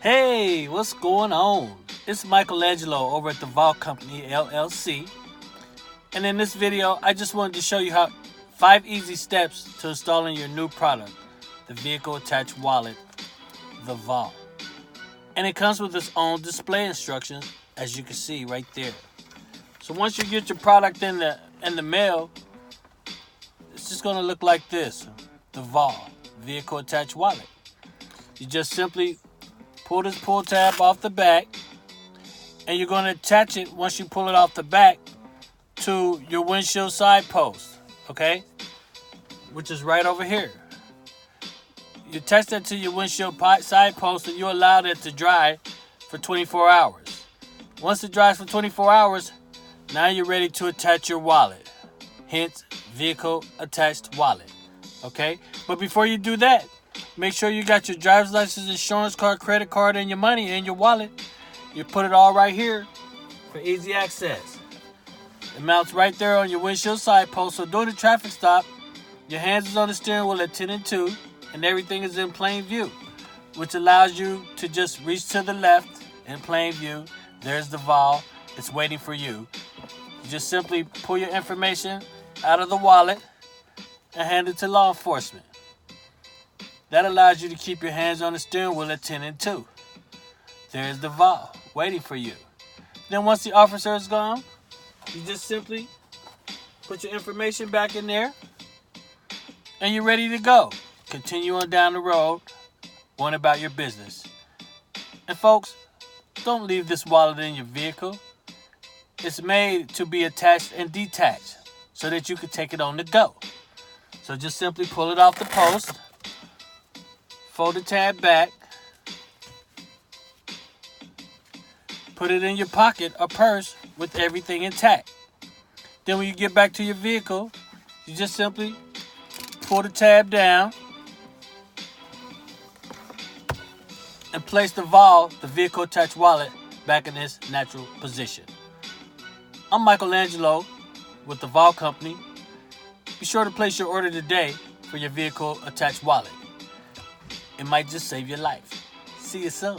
Hey, what's going on? It's Michelangelo over at the V.A.W Company, LLC. And in this video, I just wanted to show you how 5 easy steps to installing your new product, the Vehicle Attached Wallet, the V.A.W. And it comes with its own display instructions, as you can see right there. So once you get your product in the mail, it's just going to look like this, the V.A.W, Vehicle Attached Wallet. You just simply pull this pull tab off the back, and you're going to attach it once you pull it off the back to your windshield side post, okay? Which is right over here. You attach that to your windshield side post and you allow that to dry for 24 hours. Once it dries for 24 hours, now you're ready to attach your wallet. Hence, Vehicle Attached Wallet, okay? But before you do that, make sure you got your driver's license, insurance card, credit card, and your money in your wallet. You put it all right here for easy access. It mounts right there on your windshield side post. So during the traffic stop, your hands is on the steering wheel at 10 and 2, and everything is in plain view, which allows you to just reach to the left in plain view. There's the V.A.W. It's waiting for you. You just simply pull your information out of the wallet and hand it to law enforcement. That allows you to keep your hands on the steering wheel at 10 and 2. There's the V.A.W. waiting for you. Then once the officer is gone, you just simply put your information back in there and you're ready to go. Continue on down the road, going about your business. And folks, don't leave this wallet in your vehicle. It's made to be attached and detached so that you can take it on the go. So just simply pull it off the post, fold the tab back, put it in your pocket or purse with everything intact. Then when you get back to your vehicle, you just simply pull the tab down and place the V.A.W, the Vehicle Attached Wallet, back in its natural position. I'm Michelangelo with the V.A.W Company. Be sure to place your order today for your Vehicle Attached Wallet. It might just save your life. See you soon.